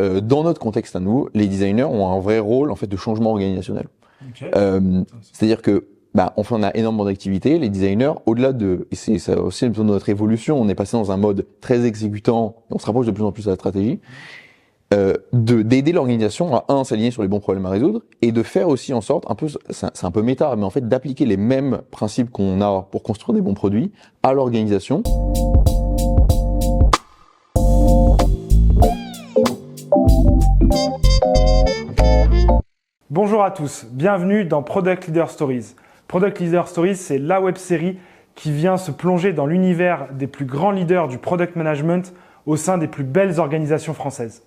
dans notre contexte à nous, les designers ont un vrai rôle en fait de changement organisationnel. Ok. C'est-à-dire que enfin, on a énormément d'activités. Les designers, au-delà de, et c'est ça aussi de notre évolution, on est passé dans un mode très exécutant, et on se rapproche de plus en plus de la stratégie, d'aider l'organisation à s'aligner sur les bons problèmes à résoudre, et de faire aussi en sorte, c'est un peu méta, mais en fait d'appliquer les mêmes principes qu'on a pour construire des bons produits à l'organisation. Bonjour à tous, bienvenue dans Product Leader Stories. Product Leader Stories, c'est la web-série qui vient se plonger dans l'univers des plus grands leaders du product management au sein des plus belles organisations françaises.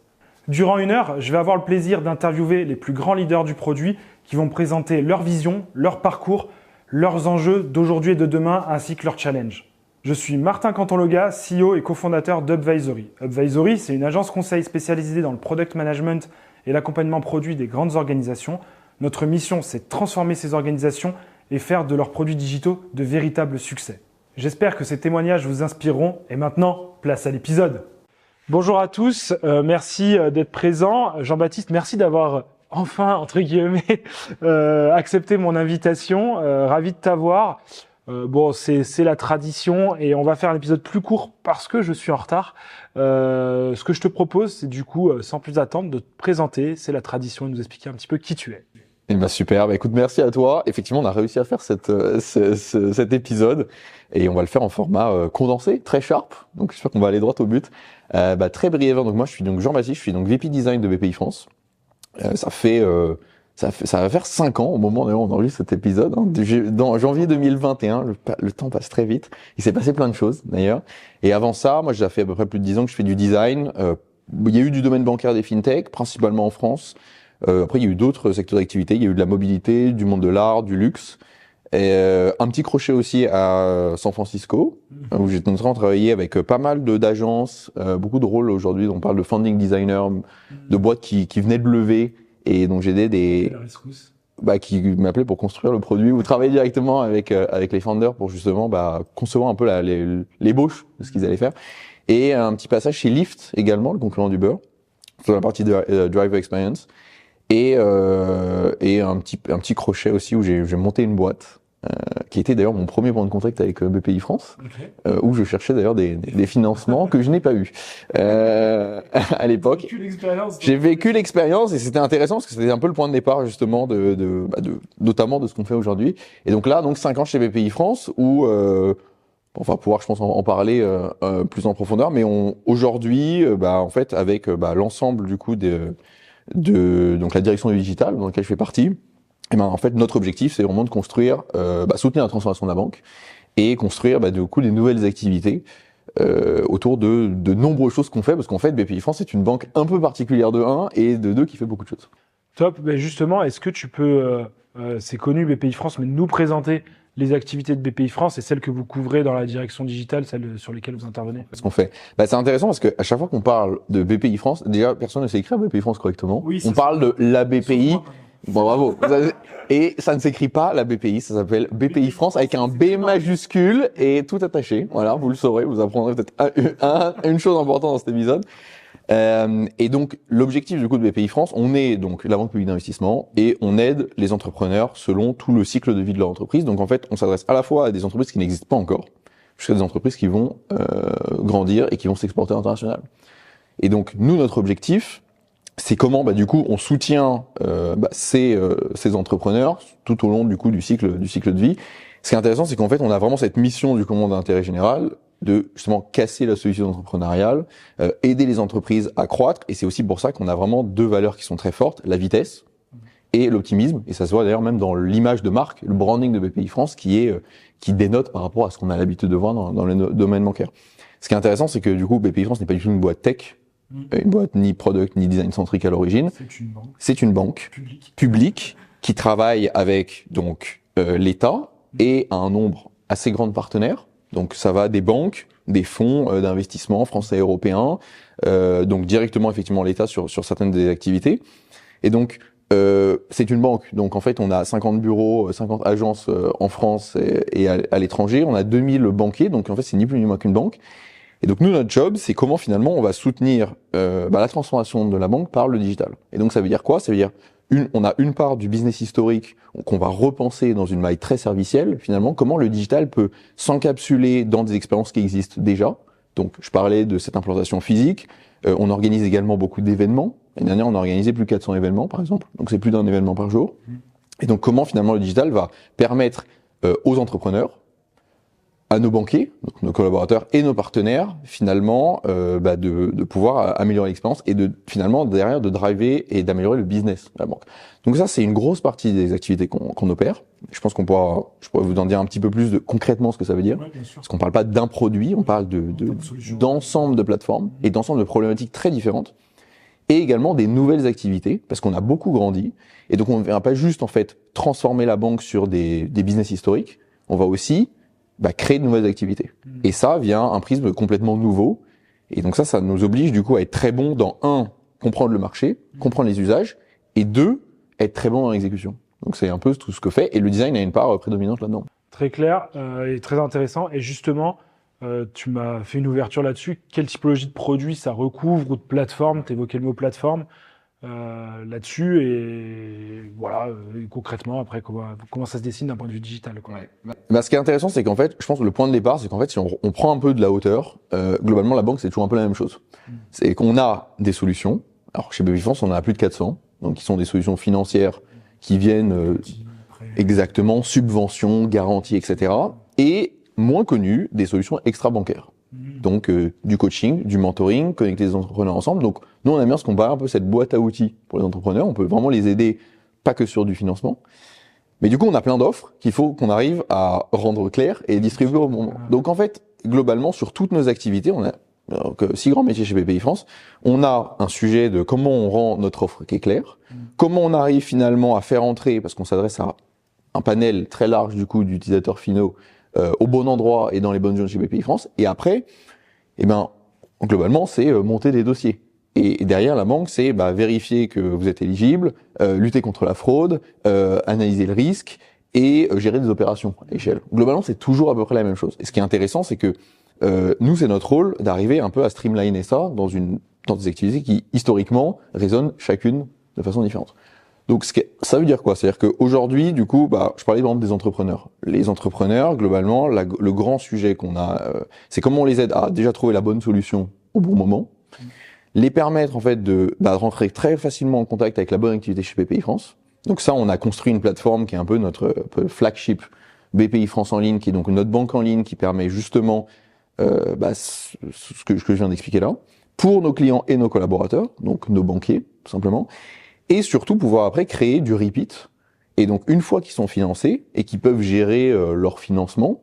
Durant une heure, je vais avoir le plaisir d'interviewer les plus grands leaders du produit qui vont présenter leur vision, leur parcours, leurs enjeux d'aujourd'hui et de demain ainsi que leurs challenges. Je suis Martin Cantonloga, CEO et cofondateur d'Upvisory. Upvisory, c'est une agence conseil spécialisée dans le product management et l'accompagnement produit des grandes organisations. Notre mission, c'est de transformer ces organisations et faire de leurs produits digitaux de véritables succès. J'espère que ces témoignages vous inspireront. Et maintenant, place à l'épisode. Bonjour à tous, merci d'être présents. Jean-Baptiste, merci d'avoir enfin, entre guillemets, accepté mon invitation. Ravi de t'avoir. C'est la tradition et on va faire un épisode plus court parce que je suis en retard. Ce que je te propose, c'est du coup, sans plus attendre, de te présenter. C'est la tradition et de nous expliquer un petit peu qui tu es. Super, écoute, merci à toi. Effectivement, on a réussi à faire cet épisode et on va le faire en format condensé, très sharp. Donc, j'espère qu'on va aller droit au but. Très brièvement, donc moi, je suis donc Jean-Baptiste, je suis donc VP Design de BPI France. Ça va faire 5 ans au moment où on enregistre cet épisode. Dans janvier 2021, le temps passe très vite. Il s'est passé plein de choses d'ailleurs. Et avant ça, moi, j'ai fait à peu près plus de 10 ans que je fais du design. Il y a eu du domaine bancaire des fintech, principalement en France. Après, il y a eu d'autres secteurs d'activité. Il y a eu de la mobilité, du monde de l'art, du luxe. Et un petit crochet aussi à San Francisco, où j'ai notamment travaillé avec pas mal d'agences, beaucoup de rôles aujourd'hui. On parle de founding designer, de boîtes qui venaient de lever. Et donc j'ai aidé qui m'appelaient pour construire le produit ou travailler directement avec les founders pour justement concevoir un peu l'ébauche de ce qu'ils allaient faire. Et un petit passage chez Lyft également, le concurrent d'Uber, sur la partie de driver experience. Et un petit crochet aussi où j'ai monté une boîte qui était d'ailleurs mon premier point de contact avec BPI France, où je cherchais d'ailleurs des financements que je n'ai pas eu à l'époque. J'ai vécu l'expérience et c'était intéressant parce que c'était un peu le point de départ justement notamment de ce qu'on fait aujourd'hui. Et donc là, 5 ans chez BPI France où on va pouvoir, je pense, en parler plus en profondeur. Mais aujourd'hui, en fait, avec l'ensemble du coup donc la direction du digital dans laquelle je fais partie, et en fait notre objectif c'est vraiment de construire, soutenir la transformation de la banque et construire du coup des nouvelles activités autour de nombreuses choses qu'on fait, parce qu'en fait BPI France c'est une banque un peu particulière de 1 et de 2 qui fait beaucoup de choses. Top. Justement, est-ce que tu peux, c'est connu BPI France, mais nous présenter les activités de BPI France et celles que vous couvrez dans la direction digitale, celles sur lesquelles vous intervenez? Ce qu'on fait. C'est intéressant parce que à chaque fois qu'on parle de BPI France, déjà personne ne sait écrire BPI France correctement. Oui, on parle de la BPI. Bon, bravo. Et ça ne s'écrit pas la BPI, ça s'appelle BPI France avec un B majuscule et tout attaché. Voilà, vous le saurez, vous apprendrez peut-être une chose importante dans cet épisode. Et donc, l'objectif du coup de BPI France, on est donc la banque publique d'investissement et on aide les entrepreneurs selon tout le cycle de vie de leur entreprise. Donc en fait, on s'adresse à la fois à des entreprises qui n'existent pas encore, jusqu'à des entreprises qui vont grandir et qui vont s'exporter à l'international. Et donc, nous, notre objectif, c'est comment du coup on soutient ces entrepreneurs tout au long du coup du cycle de vie. Ce qui est intéressant, c'est qu'en fait, on a vraiment cette mission du commande d'intérêt général de justement casser la solitude entrepreneuriale, aider les entreprises à croître. Et c'est aussi pour ça qu'on a vraiment 2 valeurs qui sont très fortes, la vitesse et l'optimisme. Et ça se voit d'ailleurs même dans l'image de marque, le branding de BPI France qui dénote par rapport à ce qu'on a l'habitude de voir dans le domaine bancaire. Ce qui est intéressant, c'est que du coup, BPI France n'est pas du tout une boîte tech, une boîte ni product ni design centrique à l'origine. C'est une banque publique qui travaille avec donc l'État et un nombre assez grand de partenaires. Donc ça va des banques, des fonds d'investissement français et européens, donc directement effectivement l'État sur certaines des activités. Et donc c'est une banque. Donc en fait on a 50 bureaux, 50 agences en France et à l'étranger. On a 2000 banquiers. Donc en fait c'est ni plus ni moins qu'une banque. Et donc nous, notre job, c'est comment finalement on va soutenir la transformation de la banque par le digital. Et donc ça veut dire quoi? Ça veut dire on a une part du business historique qu'on va repenser dans une maille très servicielle, finalement, comment le digital peut s'encapsuler dans des expériences qui existent déjà. Donc je parlais de cette implantation physique, on organise également beaucoup d'événements. L'année dernière, on a organisé plus de 400 événements, par exemple, donc c'est plus d'un événement par jour. Et donc comment finalement le digital va permettre aux entrepreneurs, à nos banquiers, donc nos collaborateurs et nos partenaires, finalement, de pouvoir améliorer l'expérience et de finalement derrière de driver et d'améliorer le business de la banque. Donc ça, c'est une grosse partie des activités qu'on opère. Je pense je pourrais vous en dire un petit peu plus de concrètement ce que ça veut dire, parce qu'on parle pas d'un produit, on parle d'ensemble de plateformes et d'ensemble de problématiques très différentes, et également des nouvelles activités, parce qu'on a beaucoup grandi, et donc on ne va pas juste en fait transformer la banque sur des business historiques, on va aussi créer de nouvelles activités. Et ça vient un prisme complètement nouveau. Et donc ça nous oblige du coup à être très bon dans comprendre le marché, comprendre les usages, et deux, être très bon dans l'exécution. Donc c'est un peu tout ce que fait, et le design a une part prédominante là-dedans. Très clair et très intéressant. Et justement, tu m'as fait une ouverture là-dessus. Quelle typologie de produits ça recouvre ou de plateforme? Tu évoquais le mot plateforme là-dessus et voilà, concrètement après comment ça se dessine d'un point de vue digital, quoi. Ce qui est intéressant, c'est qu'en fait, je pense que le point de départ, c'est qu'en fait, si on prend un peu de la hauteur, globalement, la banque, c'est toujours un peu la même chose. C'est qu'on a des solutions. Alors, chez Bpifrance, on en a plus de 400. Donc, qui sont des solutions financières qui viennent exactement, subventions, garanties, etc. Et moins connues, des solutions extra-bancaires. Donc, du coaching, du mentoring, connecter les entrepreneurs ensemble. Donc, nous, on aime bien ce qu'on parle un peu cette boîte à outils pour les entrepreneurs. On peut vraiment les aider, pas que sur du financement. Mais du coup, on a plein d'offres qu'il faut qu'on arrive à rendre claires et distribuer au moment. Donc, en fait, globalement, sur toutes nos activités, on a 6 grands métiers chez Bpifrance. On a un sujet de comment on rend notre offre qui est claire, comment on arrive finalement à faire entrer, parce qu'on s'adresse à un panel très large du coup d'utilisateurs finaux, au bon endroit et dans les bonnes zones chez Bpifrance. Et après, globalement, c'est monter des dossiers. Et derrière la banque, c'est vérifier que vous êtes éligible, lutter contre la fraude, analyser le risque et gérer des opérations à l'échelle. Globalement, c'est toujours à peu près la même chose. Et ce qui est intéressant, c'est que nous, c'est notre rôle d'arriver un peu à streamliner ça dans des activités qui, historiquement, résonnent chacune de façon différente. Donc, ça veut dire quoi? C'est-à-dire qu'aujourd'hui, du coup, je parlais par exemple des entrepreneurs. Les entrepreneurs, globalement, le grand sujet qu'on a, c'est comment on les aide à déjà trouver la bonne solution au bon moment, les permettre en fait de rentrer très facilement en contact avec la bonne activité chez Bpifrance. Donc ça, on a construit une plateforme qui est un peu notre flagship Bpifrance en ligne, qui est donc notre banque en ligne qui permet justement ce que je viens d'expliquer là, pour nos clients et nos collaborateurs, donc nos banquiers, tout simplement, et surtout pouvoir après créer du repeat. Et donc une fois qu'ils sont financés et qu'ils peuvent gérer leur financement,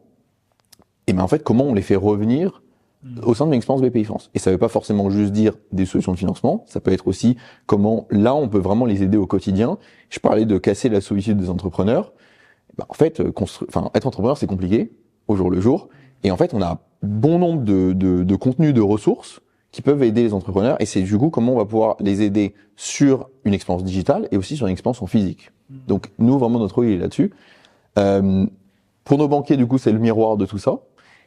en fait, comment on les fait revenir au sein de l'expérience Bpifrance. Et ça veut pas forcément juste dire des solutions de financement, ça peut être aussi comment, là, on peut vraiment les aider au quotidien. Je parlais de casser la solitude des entrepreneurs. En fait, être entrepreneur, c'est compliqué, au jour le jour. Et en fait, on a bon nombre de contenus, de ressources qui peuvent aider les entrepreneurs. Et c'est du coup comment on va pouvoir les aider sur une expérience digitale et aussi sur une expérience en physique. Donc, nous, vraiment, notre rôle, il est là-dessus. Pour nos banquiers, du coup, c'est le miroir de tout ça.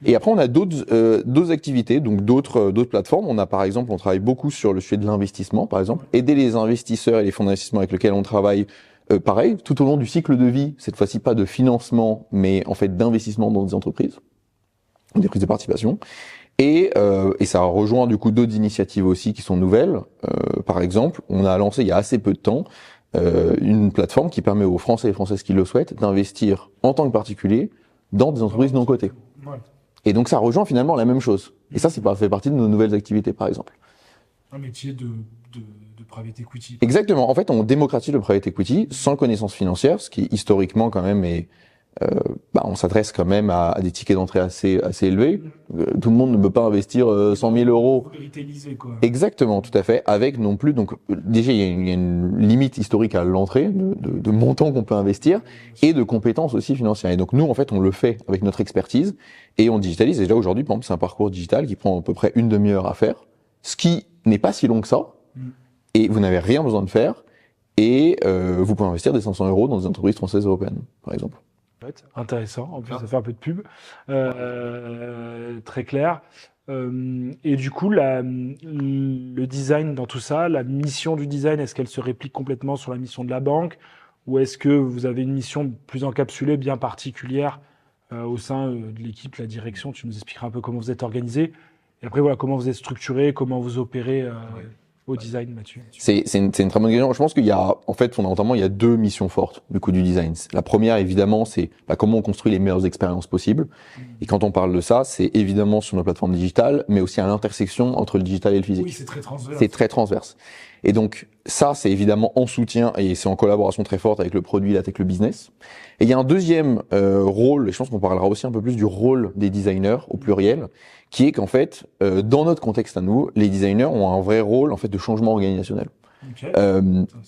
Et après, on a d'autres activités, donc d'autres plateformes. On a, par exemple, on travaille beaucoup sur le sujet de l'investissement, par exemple, aider les investisseurs et les fonds d'investissement avec lesquels on travaille, pareil, tout au long du cycle de vie. Cette fois-ci, pas de financement, mais en fait d'investissement dans des entreprises, des prises de participation. Et ça rejoint du coup d'autres initiatives aussi qui sont nouvelles. Par exemple, on a lancé il y a assez peu de temps une plateforme qui permet aux Français et Françaises qui le souhaitent d'investir en tant que particulier dans des entreprises non cotées. Ouais. Et donc ça rejoint finalement la même chose. Et ça, fait partie de nos nouvelles activités, par exemple. Un métier de private equity. Exactement. En fait, on démocratise le private equity sans connaissance financière, ce qui historiquement quand même est... on s'adresse quand même à des tickets d'entrée assez élevés. Tout le monde ne peut pas investir 100 000 euros. Quoi. Exactement, tout à fait. Avec non plus, donc déjà il y a une limite historique à l'entrée de montant qu'on peut investir et de compétences aussi financières. Et donc nous, en fait, on le fait avec notre expertise et on digitalise. Et déjà aujourd'hui, par exemple, c'est un parcours digital qui prend à peu près une demi-heure à faire, ce qui n'est pas si long que ça. Et vous n'avez rien besoin de faire. Et vous pouvez investir des 500 euros dans des entreprises françaises et européennes, par exemple. Intéressant. En plus, ça fait un peu de pub. Très clair. Et du coup, le design dans tout ça, la mission du design, est-ce qu'elle se réplique complètement sur la mission de la banque ou est-ce que vous avez une mission plus encapsulée, bien particulière au sein de l'équipe, la direction? Tu nous expliqueras un peu comment vous êtes organisé. Et après, voilà, comment vous êtes structuré, comment vous opérez au design, Mathieu. C'est une très bonne question. Je pense qu'il y a, en fait, fondamentalement, il y a deux missions fortes du coup du design. La première, évidemment, c'est comment on construit les meilleures expériences possibles. Et quand on parle de ça, c'est évidemment sur nos plateformes digitales, mais aussi à l'intersection entre le digital et le physique. Oui, c'est très transverse. C'est très transverse. Et donc, ça, c'est évidemment en soutien et c'est en collaboration très forte avec le produit, avec le business. Et il y a un deuxième rôle, et je pense qu'on parlera aussi un peu plus du rôle des designers au pluriel, qui est qu'en fait, dans notre contexte à nous, les designers ont un vrai rôle en fait de changement organisationnel. Okay.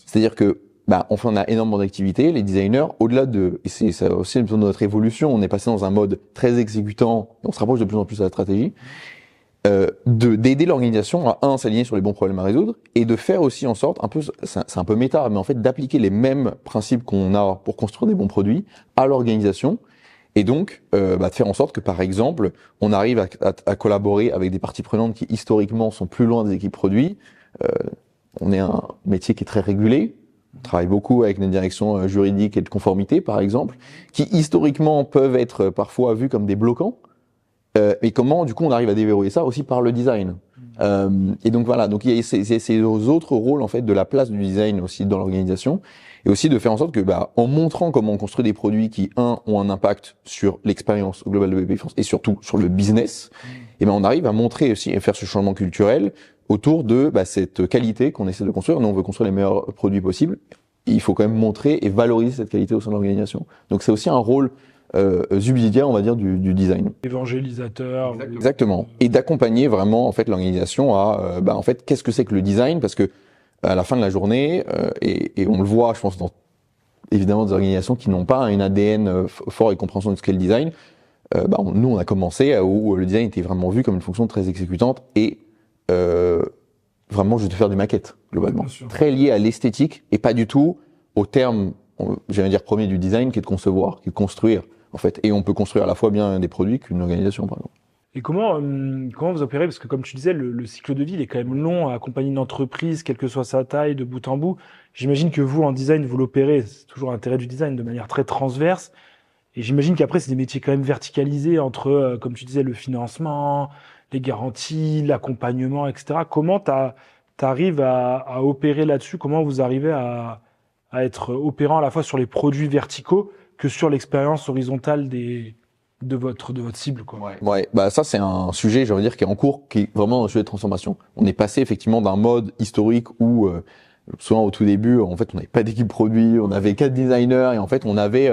C'est-à-dire que enfin, on a énormément d'activités. Les designers, au-delà de, et c'est ça aussi de notre évolution, on est passé dans un mode très exécutant, et on se rapproche de plus en plus de la stratégie, d'aider l'organisation à s'aligner sur les bons problèmes à résoudre et de faire aussi en sorte, c'est un peu méta, mais en fait d'appliquer les mêmes principes qu'on a pour construire des bons produits à l'organisation. Et donc, de faire en sorte que, par exemple, on arrive à collaborer avec des parties prenantes qui, historiquement, sont plus loin des équipes produits. On est un métier qui est très régulé. On travaille beaucoup avec des directions juridiques et de conformité, par exemple, qui, historiquement, peuvent être parfois vus comme des bloquants. Et comment, du coup, on arrive à déverrouiller ça aussi par le design. Et donc, voilà. Donc, il y a ces autres rôles, en fait, de la place du design aussi dans l'organisation. Et aussi de faire en sorte que, en montrant comment on construit des produits qui, ont un impact sur l'expérience globale de BPI France et surtout sur le business, et on arrive à montrer aussi et faire ce changement culturel autour de cette qualité qu'on essaie de construire. Nous, on veut construire les meilleurs produits possibles. Il faut quand même montrer et valoriser cette qualité au sein de l'organisation. Donc, c'est aussi un rôle subsidiaire, on va dire, du design. Évangélisateur. Exactement. Et d'accompagner vraiment, en fait, l'organisation à, en fait, qu'est-ce que c'est que le design? Parce que, à la fin de la journée, et on le voit, je pense, dans évidemment des organisations qui n'ont pas une ADN fort et compréhension de ce qu'est le design, nous on a commencé où le design était vraiment vu comme une fonction très exécutante et vraiment juste de faire des maquettes globalement, très lié à l'esthétique et pas du tout au terme, j'allais dire premier du design, qui est de concevoir, qui est de construire en fait. Et on peut construire à la fois bien des produits qu'une organisation par exemple. Et comment vous opérez? Parce que comme tu disais, le cycle de vie il est quand même long à accompagner une entreprise, quelle que soit sa taille, de bout en bout. J'imagine que vous, en design, vous l'opérez, c'est toujours l'intérêt du design, de manière très transverse. Et j'imagine qu'après, c'est des métiers quand même verticalisés entre, comme tu disais, le financement, les garanties, l'accompagnement, etc. Comment t'arrives à opérer là-dessus? Comment vous arrivez à être opérant à la fois sur les produits verticaux que sur l'expérience horizontale de votre cible, quoi. Ouais, ça c'est un sujet, j'ai envie de dire, qui est en cours, qui est vraiment un sujet de transformation. On est passé effectivement d'un mode historique où souvent au tout début, en fait, on n'avait pas d'équipe produit, on avait 4 designers et en fait, on avait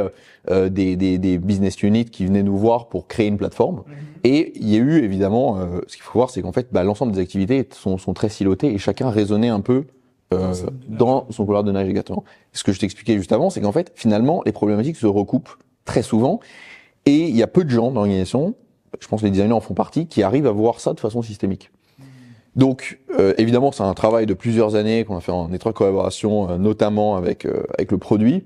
des business units qui venaient nous voir pour créer une plateforme. Et il y a eu évidemment, ce qu'il faut voir, c'est qu'en fait, l'ensemble des activités sont très silotées et chacun raisonnait un peu dans son couloir de navigateur. Ce que je t'expliquais juste avant, c'est qu'en fait, finalement, les problématiques se recoupent très souvent. Et il y a peu de gens dans l'organisation, je pense que les designers en font partie, qui arrivent à voir ça de façon systémique. Donc, évidemment, c'est un travail de plusieurs années qu'on a fait en étroite collaboration, notamment avec le produit,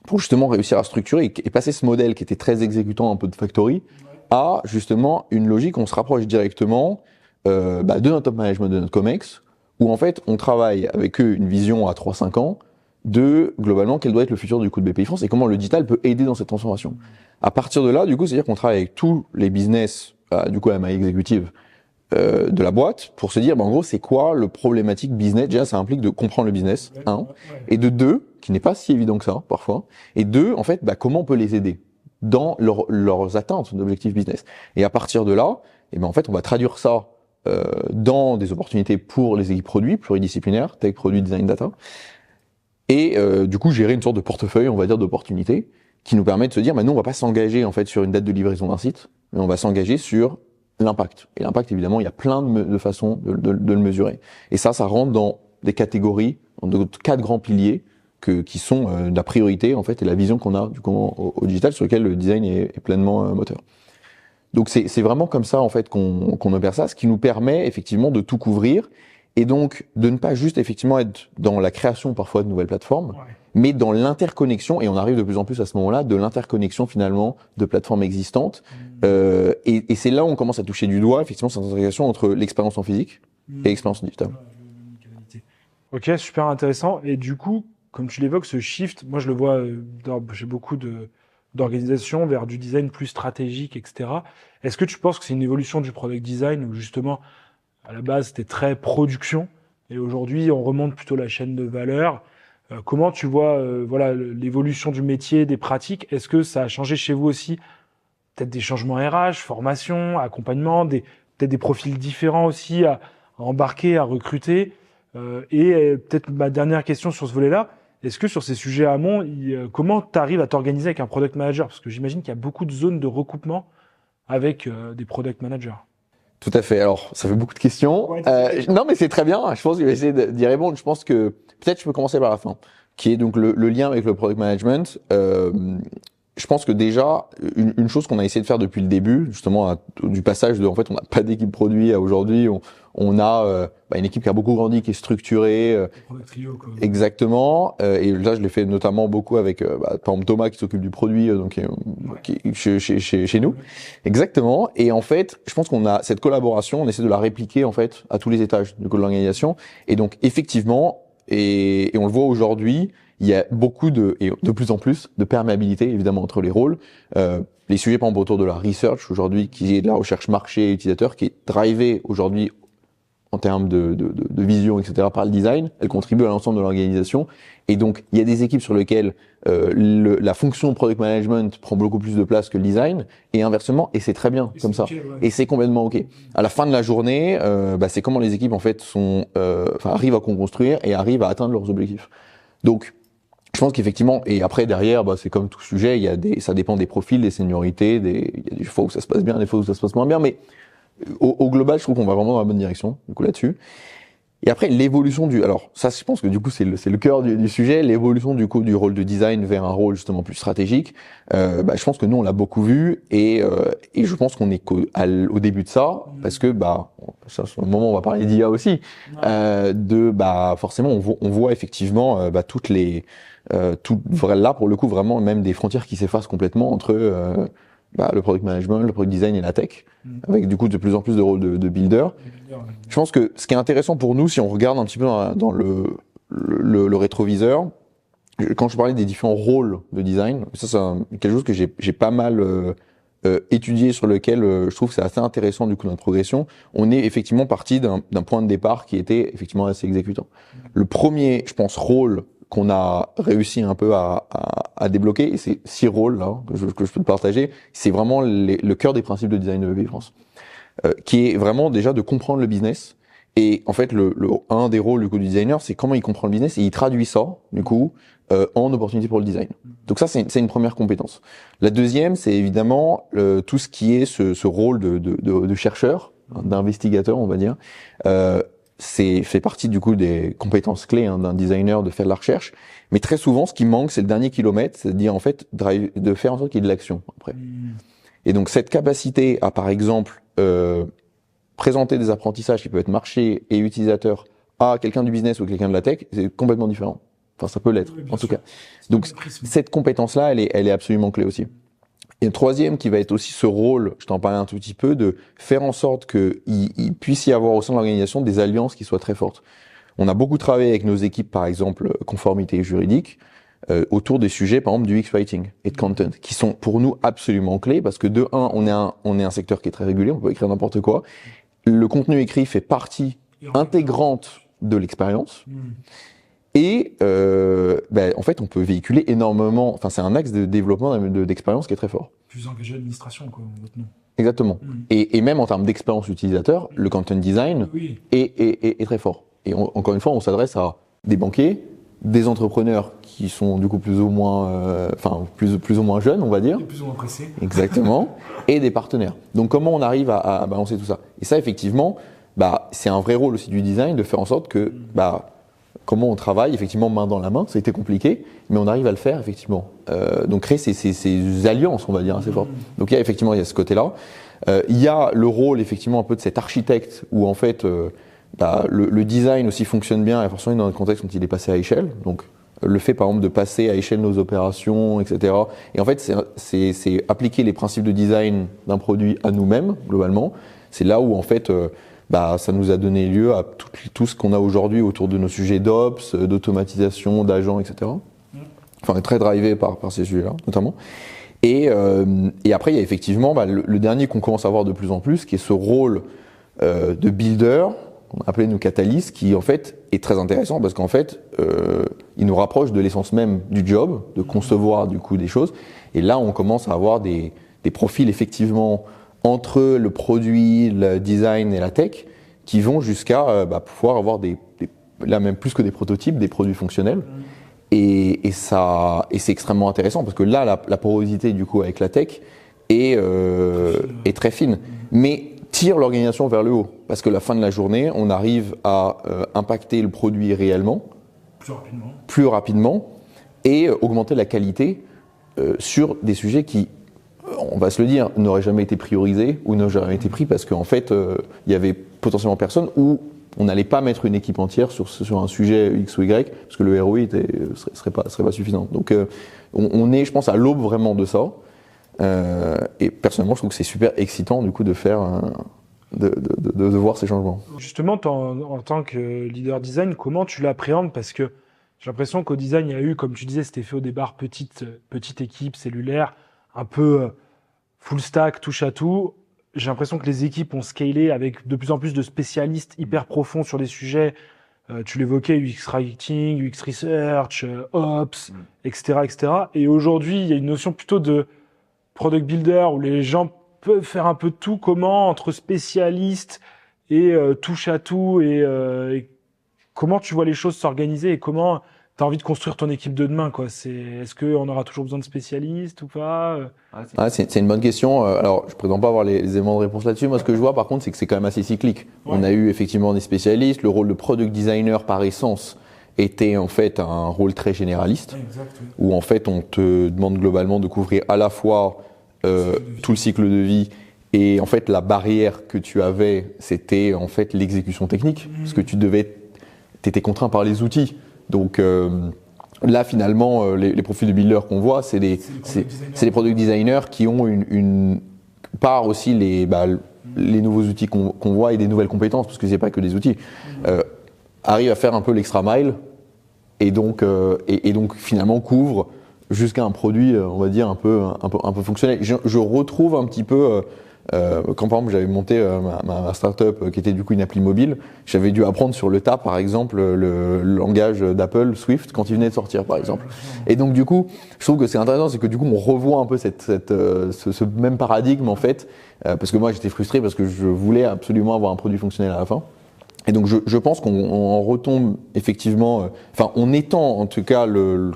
pour justement réussir à structurer et passer ce modèle qui était très exécutant, un peu de factory, à justement une logique où on se rapproche directement de notre top management, de notre COMEX, où en fait, on travaille avec eux une vision à 3-5 ans, de globalement quel doit être le futur du coup de BPI France et comment le digital peut aider dans cette transformation. À partir de là, du coup, c'est-à-dire qu'on travaille avec tous les business, du coup, à ma exécutive de la boîte, pour se dire, en gros, c'est quoi le problématique business. Déjà, ça implique de comprendre le business, et de deux, qui n'est pas si évident que ça, parfois, et deux, en fait, comment on peut les aider dans leurs atteintes d'objectifs business. Et à partir de là, en fait, on va traduire ça dans des opportunités pour les équipes produits, pluridisciplinaires, tech, produit, design, data, et du coup gérer une sorte de portefeuille, on va dire, d'opportunités qui nous permet de se dire, nous on va pas s'engager en fait sur une date de livraison d'un site, mais on va s'engager sur l'impact. Et l'impact, évidemment, il y a plein de façons de le mesurer. Et ça rentre dans des catégories, dans 4 grands piliers qui sont la priorité en fait et la vision qu'on a du coup au digital, sur lequel le design est pleinement moteur. Donc c'est vraiment comme ça en fait qu'on opère ça, ce qui nous permet effectivement de tout couvrir Et donc, de ne pas juste effectivement être dans la création parfois de nouvelles plateformes, mais dans l'interconnexion, et on arrive de plus en plus à ce moment-là, de l'interconnexion finalement de plateformes existantes. Et c'est là où on commence à toucher du doigt, effectivement, cette intégration entre l'expérience en physique et l'expérience digitale. Ok, super intéressant. Et du coup, comme tu l'évoques, ce shift, moi je le vois chez beaucoup d'organisations vers du design plus stratégique, etc. Est-ce que tu penses que c'est une évolution du product design où justement, à la base, c'était très production et aujourd'hui, on remonte plutôt la chaîne de valeur? Comment tu vois voilà, l'évolution du métier, des pratiques? Est-ce que ça a changé chez vous aussi? Peut-être des changements RH, formation, accompagnement, peut-être des profils différents aussi à embarquer, à recruter. Peut-être ma dernière question sur ce volet-là, est-ce que sur ces sujets amont, comment tu arrives à t'organiser avec un product manager? Parce que j'imagine qu'il y a beaucoup de zones de recoupement avec des product managers. Tout à fait. Alors, ça fait beaucoup de questions. Non, mais c'est très bien. Je pense que je vais essayer d'y répondre. Je pense que peut-être je peux commencer par la fin, qui est donc le lien avec le product management. Je pense que déjà, une chose qu'on a essayé de faire depuis le début, justement, du passage de, en fait, on n'a pas d'équipe produit à aujourd'hui, on a une équipe qui a beaucoup grandi, qui est structurée. Trio, quoi. Exactement. Et là, je l'ai fait notamment beaucoup avec, par exemple, Thomas qui s'occupe du produit, qui est chez nous. Exactement. Et en fait, je pense qu'on a cette collaboration, on essaie de la répliquer en fait à tous les étages de l'organisation. Et donc, effectivement, et on le voit aujourd'hui. Il y a beaucoup et de plus en plus de perméabilité évidemment entre les rôles. Les sujets par exemple autour de la research aujourd'hui, qui est de la recherche marché et utilisateur, qui est drivé aujourd'hui en termes de vision, etc. par le design. Elle contribue à l'ensemble de l'organisation. Et donc il y a des équipes sur lesquelles la fonction product management prend beaucoup plus de place que le design, et inversement. Et c'est très bien comme ça. Okay, ouais. Et c'est complètement ok. À la fin de la journée, c'est comment les équipes en fait arrivent à co-construire et arrivent à atteindre leurs objectifs. Donc je pense qu'effectivement, et après derrière, c'est comme tout sujet, ça dépend des profils, des seniorités, il y a des fois où ça se passe bien, des fois où ça se passe moins bien, mais au global, je trouve qu'on va vraiment dans la bonne direction, du coup là-dessus. Et après, l'évolution alors ça, je pense que du coup, c'est le cœur du sujet, l'évolution du coup du rôle de design vers un rôle justement plus stratégique. Je pense que nous, on l'a beaucoup vu, et je pense qu'on est au début de ça, parce que ça, sur le moment, on va parler d'IA aussi, forcément, on voit effectivement toutes les là pour le coup vraiment même des frontières qui s'effacent complètement entre le product management, le product design et la tech, avec du coup de plus en plus de rôles de builder. Je pense que ce qui est intéressant pour nous, si on regarde un petit peu dans le rétroviseur, quand je parlais des différents rôles de design, ça c'est quelque chose que j'ai pas mal étudié, sur lequel je trouve que c'est assez intéressant du coup notre progression. On est effectivement parti d'un point de départ qui était effectivement assez exécutant. Le premier, je pense, rôle qu'on a réussi un peu à débloquer, et c'est 6 rôles là que je peux te partager, c'est vraiment le cœur des principes de design de BPI France, qui est vraiment déjà de comprendre le business. Et en fait, un des rôles du coup du designer, c'est comment il comprend le business et il traduit ça du coup en opportunité pour le design. Donc ça, c'est une première compétence. La deuxième, c'est évidemment tout ce qui est ce rôle de chercheur, d'investigateur, on va dire. Fait partie du coup des compétences clés d'un designer de faire de la recherche, mais très souvent ce qui manque, c'est le dernier kilomètre, c'est-à-dire en fait de faire en sorte qu'il y ait de l'action après. Et donc cette capacité à par exemple présenter des apprentissages qui peuvent être marché et utilisateur à quelqu'un du business ou quelqu'un de la tech, c'est complètement différent. Enfin ça peut l'être en tout cas. Donc cette compétence-là, elle est absolument clé aussi. Et un troisième qui va être aussi ce rôle, je t'en parlais un tout petit peu, de faire en sorte qu'il puisse y avoir au sein de l'organisation des alliances qui soient très fortes. On a beaucoup travaillé avec nos équipes, par exemple, conformité juridique, autour des sujets, par exemple, du X-Writing et de content, qui sont pour nous absolument clés, parce que de un, on est un secteur qui est très régulé, on peut écrire n'importe quoi. Le contenu écrit fait partie intégrante de l'expérience. Et en fait, on peut véhiculer énormément. Enfin, c'est un axe de développement d'expérience qui est très fort. Plus engagé l'administration, quoi, votre nom. Exactement. Et même en termes d'expérience utilisateur, le content design est très fort. Et encore une fois, on s'adresse à des banquiers, des entrepreneurs qui sont du coup plus ou moins jeunes, on va dire. Et plus ou moins pressés. Exactement. Et des partenaires. Donc, comment on arrive à balancer tout ça? Et ça, effectivement, c'est un vrai rôle aussi du design de faire en sorte que comment on travaille effectivement main dans la main, ça a été compliqué, mais on arrive à le faire effectivement. Donc créer ces alliances, on va dire, assez fortes. Donc il y a ce côté-là. Il y a le rôle effectivement un peu de cet architecte où en fait le design aussi fonctionne bien, et forcément dans le contexte où il est passé à échelle. Donc le fait par exemple de passer à échelle nos opérations, etc. Et en fait c'est appliquer les principes de design d'un produit à nous-mêmes globalement. C'est là où en fait ça nous a donné lieu à tout ce qu'on a aujourd'hui autour de nos sujets d'ops, d'automatisation, d'agents, etc. Enfin, on est très drivé par ces sujets-là, notamment. Et après, il y a effectivement le dernier qu'on commence à voir de plus en plus, qui est ce rôle de builder, qu'on appelait nous Catalyst, qui en fait est très intéressant parce qu'en fait, il nous rapproche de l'essence même du job, de concevoir du coup des choses. Et là, on commence à avoir des profils effectivement entre le produit, le design et la tech, qui vont jusqu'à pouvoir avoir là même plus que des prototypes, des produits fonctionnels. Et c'est extrêmement intéressant parce que là, la porosité du coup avec la tech est très fine, mais tire l'organisation vers le haut parce que la fin de la journée, on arrive à impacter le produit réellement, plus rapidement et augmenter la qualité sur des sujets qui, on va se le dire, n'auraient jamais été priorisés ou n'auraient jamais été pris parce qu'en fait, il y avait potentiellement personne ou on n'allait pas mettre une équipe entière sur un sujet X ou Y parce que le ROI serait pas suffisant. Donc on est, je pense, à l'aube vraiment de ça. Et personnellement, je trouve que c'est super excitant du coup de voir ces changements. Justement, en tant que leader design, comment tu l'appréhendes? Parce que j'ai l'impression qu'au design, il y a eu, comme tu disais, c'était fait au départ petite équipe cellulaire, un peu full stack, touche à tout. J'ai l'impression que les équipes ont scalé avec de plus en plus de spécialistes hyper profonds sur des sujets. Tu l'évoquais, UX Writing, UX Research, Ops, etc., etc. Et aujourd'hui, il y a une notion plutôt de product builder où les gens peuvent faire un peu de tout. Comment entre spécialistes et touche à tout et comment tu vois les choses s'organiser et comment tu as envie de construire ton équipe de demain, quoi. Est-ce qu'on aura toujours besoin de spécialistes ou pas? C'est une bonne question. Alors, je prétends pas avoir les éléments de réponse là-dessus. Moi, ce que je vois, par contre, c'est que c'est quand même assez cyclique. Ouais. On a eu effectivement des spécialistes. Le rôle de product designer, par essence, était en fait un rôle très généraliste, où en fait, on te demande globalement de couvrir à la fois tout le cycle de vie et en fait, la barrière que tu avais, c'était en fait l'exécution technique, parce que t'étais contraint par les outils. Donc là, finalement, les profils de builder qu'on voit, c'est des product designers qui ont une part aussi les nouveaux outils qu'on voit et des nouvelles compétences, parce que c'est pas que des outils, arrivent à faire un peu l'extra mile et donc finalement couvrent jusqu'à un produit, on va dire un peu fonctionnel. Je retrouve un petit peu quand par exemple j'avais monté ma startup qui était du coup une appli mobile, j'avais dû apprendre sur le tas par exemple le langage d'Apple Swift quand il venait de sortir par exemple. Et donc du coup, je trouve que c'est intéressant, c'est que du coup on revoit un peu ce même paradigme en fait, parce que moi j'étais frustré parce que je voulais absolument avoir un produit fonctionnel à la fin. Et donc je pense qu'on retombe effectivement, on étend en tout cas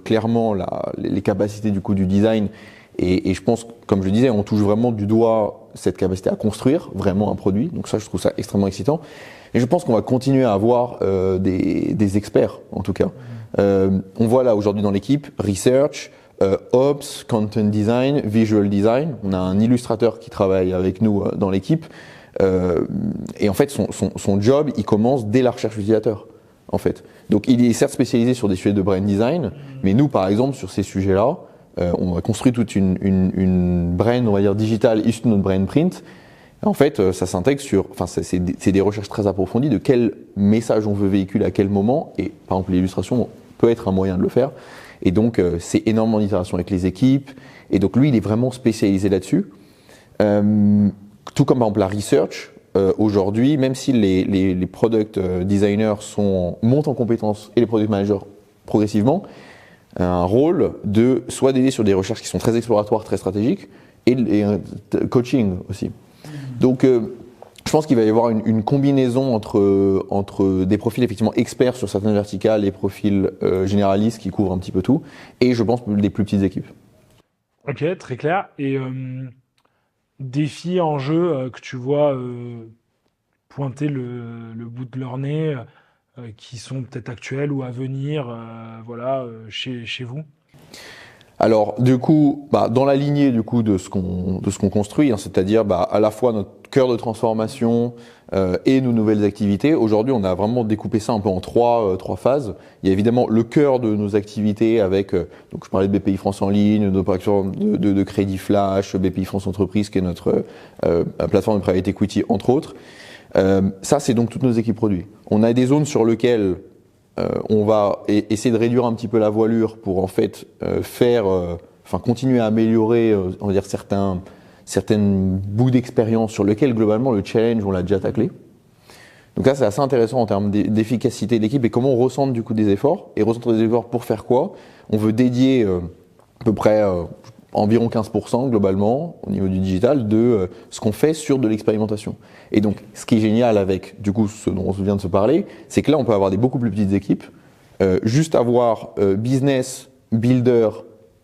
clairement les capacités du coup du design. Et je pense, comme je disais, on touche vraiment du doigt cette capacité à construire vraiment un produit. Donc ça, je trouve ça extrêmement excitant. Et je pense qu'on va continuer à avoir des experts, en tout cas. On voit là aujourd'hui dans l'équipe Research, Ops, Content Design, Visual Design. On a un illustrateur qui travaille avec nous dans l'équipe. Et en fait, son job, il commence dès la recherche utilisateur, en fait. Donc il est certes spécialisé sur des sujets de brand design, mais nous, par exemple, sur ces sujets-là, on a construit toute une brand, on va dire, digitale issue de notre brand print. En fait, ça s'intègre c'est des recherches très approfondies de quel message on veut véhiculer à quel moment. Et par exemple, l'illustration peut être un moyen de le faire. Et donc, c'est énormément d'itération avec les équipes. Et donc, lui, il est vraiment spécialisé là-dessus. Tout comme par exemple la research, aujourd'hui, même si les product designers montent en compétences et les product managers progressivement, un rôle de soit d'aider sur des recherches qui sont très exploratoires, très stratégiques, et coaching aussi. Donc, je pense qu'il va y avoir une combinaison entre des profils effectivement experts sur certaines verticales et profils généralistes qui couvrent un petit peu tout, et je pense des plus petites équipes. Ok, très clair. Et défis, enjeux que tu vois pointer le bout de leur nez, qui sont peut-être actuels ou à venir, chez vous? Alors, du coup, dans la lignée du coup de ce qu'on construit, hein, c'est-à-dire à la fois notre cœur de transformation et nos nouvelles activités. Aujourd'hui, on a vraiment découpé ça un peu en trois phases. Il y a évidemment le cœur de nos activités avec, donc je parlais de BPI France en ligne, nos plateformes de crédit flash, BPI France Entreprise qui est notre plateforme de private equity entre autres. Ça, c'est donc toutes nos équipes produits. On a des zones sur lesquelles on va essayer de réduire un petit peu la voilure pour en fait continuer à améliorer, on va dire certaines bouts d'expérience sur lesquels globalement le challenge on l'a déjà taclé. Donc là c'est assez intéressant en termes d'efficacité de l'équipe et comment on recentre du coup des efforts. Et recentrer des efforts pour faire quoi? On veut dédier à peu près environ 15% globalement au niveau du digital de ce qu'on fait sur de l'expérimentation. Et donc ce qui est génial avec du coup ce dont on vient de se parler, c'est que là on peut avoir des beaucoup plus petites équipes, juste avoir business, builder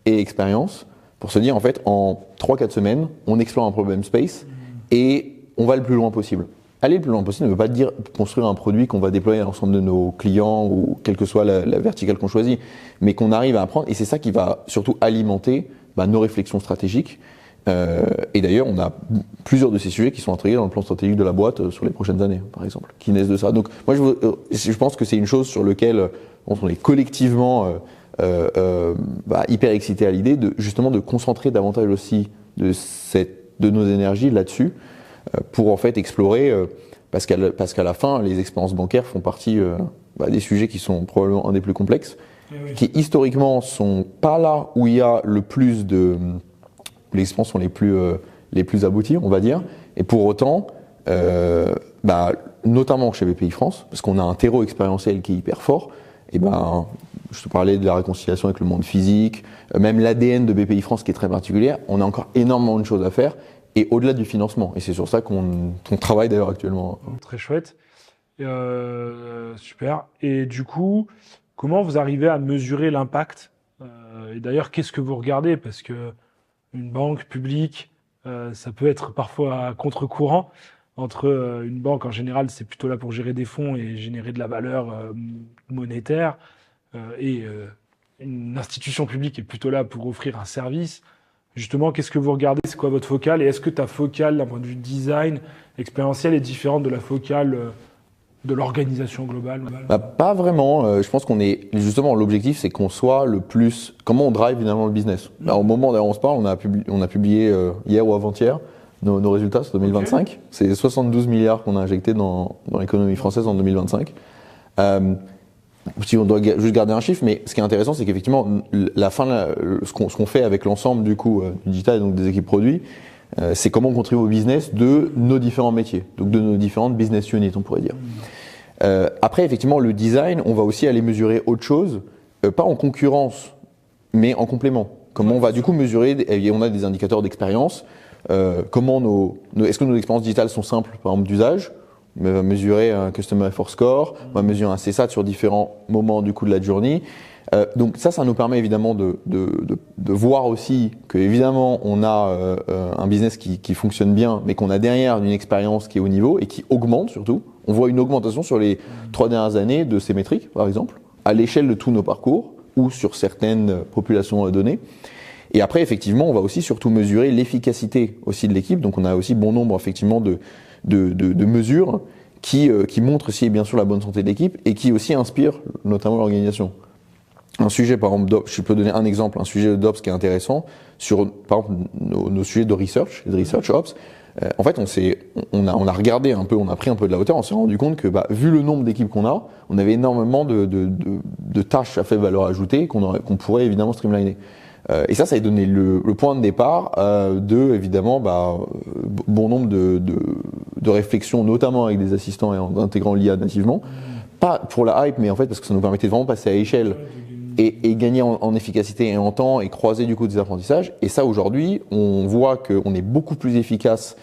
et expérience pour se dire en fait en 3-4 semaines on explore un problem space et on va le plus loin possible. Aller le plus loin possible ne veut pas dire construire un produit qu'on va déployer à l'ensemble de nos clients ou quelle que soit la verticale qu'on choisit, mais qu'on arrive à apprendre et c'est ça qui va surtout alimenter nos réflexions stratégiques. Et d'ailleurs, on a plusieurs de ces sujets qui sont intégrés dans le plan stratégique de la boîte sur les prochaines années, par exemple, qui naissent de ça. Donc, moi, je pense que c'est une chose sur laquelle on est collectivement hyper excités à l'idée de justement de concentrer davantage aussi de nos énergies là-dessus pour en fait explorer, parce qu'à la fin, les expériences bancaires font partie des sujets qui sont probablement un des plus complexes. Oui. Qui historiquement sont pas là où il y a le plus les expériences sont les plus abouties, on va dire. Et pour autant, notamment chez BPI France, parce qu'on a un terreau expérientiel qui est hyper fort. Et je te parlais de la réconciliation avec le monde physique, même l'ADN de BPI France qui est très particulière. On a encore énormément de choses à faire. Et au-delà du financement. Et c'est sur ça qu'on travaille d'ailleurs actuellement. Très chouette. Super. Et du coup, comment vous arrivez à mesurer l'impact et d'ailleurs, qu'est-ce que vous regardez? Parce que une banque publique, ça peut être parfois à contre-courant. Entre une banque, en général, c'est plutôt là pour gérer des fonds et générer de la valeur monétaire. Et une institution publique est plutôt là pour offrir un service. Justement, qu'est-ce que vous regardez? C'est quoi votre focale? Et est-ce que ta focale, d'un point de vue design, expérientiel, est différente de la focale de l'organisation globale? Pas vraiment. Je pense qu'on est justement l'objectif, c'est qu'on soit le plus. Comment on drive finalement le business. Au moment où on se parle, on a publié hier ou avant-hier nos résultats sur 2025. Okay. C'est 72 milliards qu'on a injectés dans l'économie française en 2025. Si on doit juste garder un chiffre, mais ce qui est intéressant, c'est qu'effectivement, ce qu'on fait avec l'ensemble du coup du digital et donc des équipes produits, c'est comment on contribue au business de nos différents métiers, donc de nos différentes business units, on pourrait dire. Après, effectivement, le design, on va aussi aller mesurer autre chose, pas en concurrence, mais en complément. Comment on va du coup mesurer, et on a des indicateurs d'expérience, comment est-ce que nos expériences digitales sont simples, par exemple, d'usage? On va mesurer un Customer Effort Score, on va mesurer un CSAT sur différents moments du coup de la journée. Donc ça nous permet évidemment de voir aussi que évidemment on a un business qui fonctionne bien, mais qu'on a derrière une expérience qui est au niveau et qui augmente surtout. On voit une augmentation sur les 3 dernières années de ces métriques, par exemple, à l'échelle de tous nos parcours ou sur certaines populations données. Et après, effectivement, on va aussi surtout mesurer l'efficacité aussi de l'équipe. Donc on a aussi bon nombre effectivement de mesures qui montrent aussi bien sûr la bonne santé de l'équipe et qui aussi inspirent notamment l'organisation. Un sujet, par exemple, je peux donner un exemple, un sujet d'Ops qui est intéressant, sur par exemple nos sujets de research Ops. En fait, on a regardé un peu, on a pris un peu de la hauteur, on s'est rendu compte que vu le nombre d'équipes qu'on a, on avait énormément de tâches à faible valeur ajoutée qu'on pourrait évidemment streamliner. Et ça a donné le point de départ de évidemment bon nombre de réflexions, notamment avec des assistants et en intégrant l'IA nativement. Pas pour la hype, mais en fait parce que ça nous permettait de vraiment passer à échelle et gagner en efficacité et en temps et croiser du coup des apprentissages. Et ça aujourd'hui, on voit qu'on est beaucoup plus efficace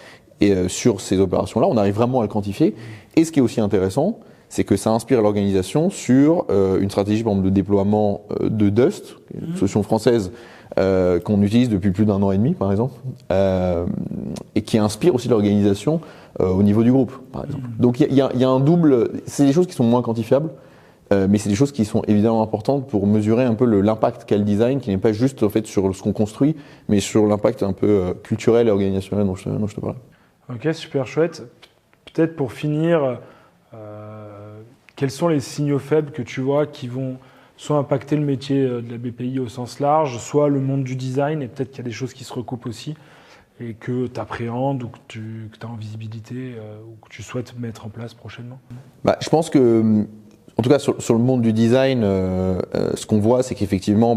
sur ces opérations-là. On arrive vraiment à le quantifier. Et ce qui est aussi intéressant, c'est que ça inspire l'organisation sur une stratégie par exemple de déploiement de Dust, une solution française qu'on utilise depuis plus d'1 an et demi par exemple, et qui inspire aussi l'organisation au niveau du groupe par exemple. Donc il y a un double, c'est des choses qui sont moins quantifiables, Mais c'est des choses qui sont évidemment importantes pour mesurer un peu l'impact qu'a le design, qui n'est pas juste en fait sur ce qu'on construit, mais sur l'impact un peu culturel et organisationnel dont je te parlais. Ok, super chouette. Peut-être pour finir, quels sont les signaux faibles que tu vois qui vont soit impacter le métier de la BPI au sens large, soit le monde du design, et peut-être qu'il y a des choses qui se recoupent aussi, et que tu appréhendes ou que tu as en visibilité ou que tu souhaites mettre en place prochainement? Je pense que, en tout cas sur le monde du design, ce qu'on voit, c'est qu'effectivement,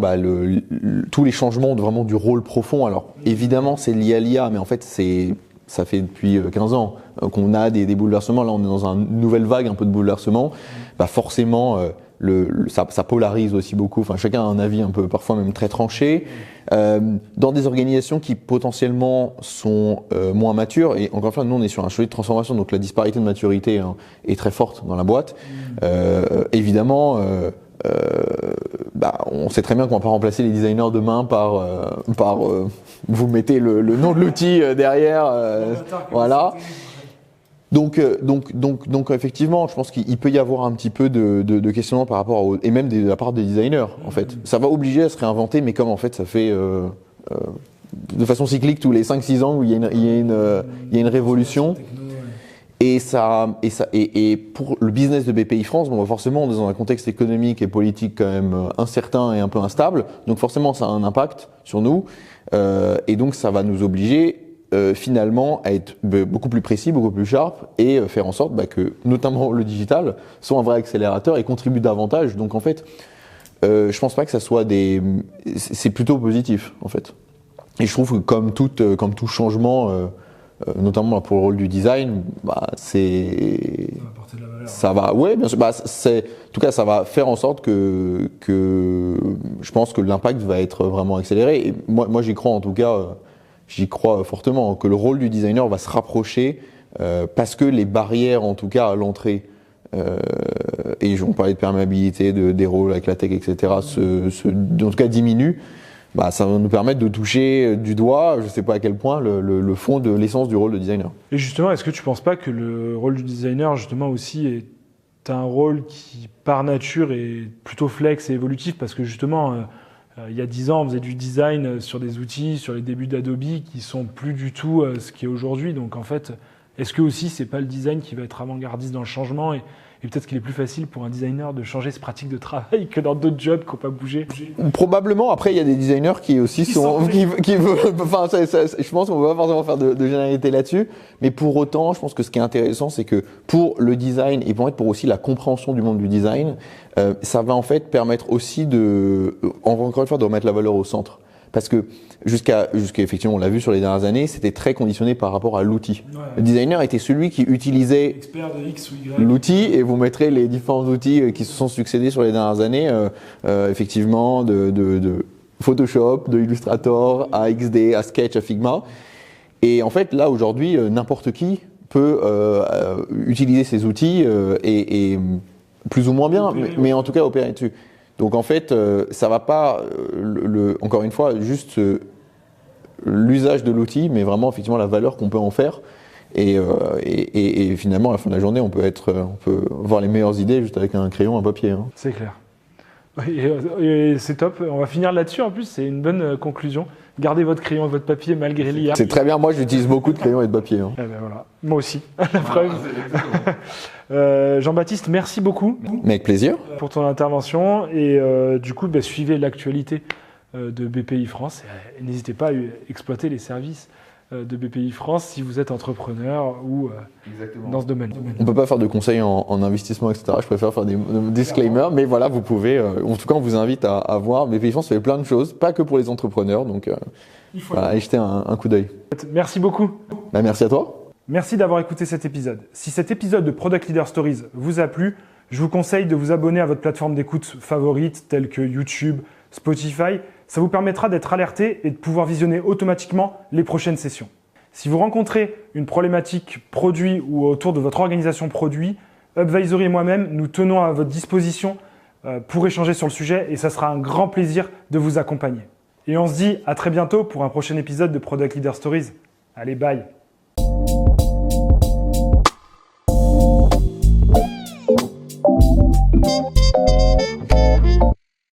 tous les changements vraiment du rôle profond, alors évidemment c'est lié à l'IA, mais en fait ça fait depuis 15 ans qu'on a des bouleversements. Là, on est dans une nouvelle vague un peu de bouleversements. Forcément, ça polarise aussi beaucoup. Enfin, chacun a un avis un peu, parfois même très tranché. Dans des organisations qui potentiellement sont moins matures, et encore une fois, nous on est sur un sujet de transformation, donc la disparité de maturité est très forte dans la boîte. Évidemment, on sait très bien qu'on ne va pas remplacer les designers demain par vous mettez le nom de l'outil derrière, voilà. Donc effectivement, je pense qu'il peut y avoir un petit peu de questionnement par rapport et même de la part des designers en fait. Ça va obliger à se réinventer, mais comme en fait ça fait de façon cyclique tous les 5-6 ans où il y a une révolution. Et pour le business de BPI France, forcément, on est dans un contexte économique et politique quand même incertain et un peu instable. Donc forcément, ça a un impact sur nous. Et donc, ça va nous obliger finalement à être beaucoup plus précis, beaucoup plus sharp et faire en sorte que, notamment le digital, soit un vrai accélérateur et contribue davantage. Donc en fait, je pense pas que ça soit c'est plutôt positif en fait. Et je trouve que comme tout changement, notamment pour le rôle du design, ça va, ouais, bien sûr. En tout cas, ça va faire en sorte que je pense que l'impact va être vraiment accéléré. Et moi, j'y crois en tout cas, j'y crois fortement que le rôle du designer va se rapprocher parce que les barrières, en tout cas à l'entrée, et on parlait de perméabilité, des rôles avec la tech, etc. En tout cas, diminuent. Ça va nous permettre de toucher du doigt, je ne sais pas à quel point, le fond de l'essence du rôle de designer. Et justement, est-ce que tu ne penses pas que le rôle du designer, justement, aussi est un rôle qui, par nature, est plutôt flex et évolutif? Parce que justement, il y a 10 ans, on faisait du design sur des outils, sur les débuts d'Adobe, qui sont plus du tout ce qui est aujourd'hui. Donc en fait, est-ce que aussi, c'est pas le design qui va être avant-gardiste dans le changement et peut-être qu'il est plus facile pour un designer de changer ses pratiques de travail que dans d'autres jobs qui n'ont pas bougé. Probablement. Après, il y a des designers qui aussi qui veulent. Enfin, je pense qu'on ne peut pas forcément faire de généralité là-dessus. Mais pour autant, je pense que ce qui est intéressant, c'est que pour le design et pour aussi la compréhension du monde du design, ça va en fait permettre aussi encore une fois, de remettre la valeur au centre. Parce que jusqu'à effectivement, on l'a vu sur les dernières années, c'était très conditionné par rapport à l'outil. Ouais. Le designer était celui qui utilisait l'outil, et vous mettrez les différents outils qui se sont succédés sur les dernières années, effectivement, de Photoshop, de Illustrator, à XD, à Sketch, à Figma. Et en fait, là, aujourd'hui, n'importe qui peut utiliser ces outils et plus ou moins bien, mais en tout cas opérer dessus. Donc en fait, ça va pas, encore une fois, juste l'usage de l'outil, mais vraiment effectivement la valeur qu'on peut en faire. Et finalement, à la fin de la journée, on peut avoir les meilleures idées juste avec un crayon, un papier. Hein. C'est clair. Et c'est top. On va finir là-dessus. En plus, c'est une bonne conclusion. Gardez votre crayon et votre papier malgré l'IA. C'est très bien. Moi, j'utilise beaucoup de crayons et de papier. Hein. Eh ben voilà. Moi aussi. La preuve. Jean-Baptiste, merci beaucoup. Mais avec plaisir. Pour ton intervention. Et du coup, suivez l'actualité de BPI France. Et n'hésitez pas à exploiter les services de BPI France si vous êtes entrepreneur ou dans ce domaine. On ne peut pas faire de conseils en investissement, etc. Je préfère faire des disclaimers, mais voilà, vous pouvez. En tout cas, on vous invite à voir. BPI France fait plein de choses, pas que pour les entrepreneurs, donc allez jeter un coup d'œil. Merci beaucoup. Merci à toi. Merci d'avoir écouté cet épisode. Si cet épisode de Product Leader Stories vous a plu, je vous conseille de vous abonner à votre plateforme d'écoute favorite telle que YouTube, Spotify. Ça vous permettra d'être alerté et de pouvoir visionner automatiquement les prochaines sessions. Si vous rencontrez une problématique produit ou autour de votre organisation produit, Upvisory et moi-même, nous tenons à votre disposition pour échanger sur le sujet et ça sera un grand plaisir de vous accompagner. Et on se dit à très bientôt pour un prochain épisode de Product Leader Stories. Allez, bye!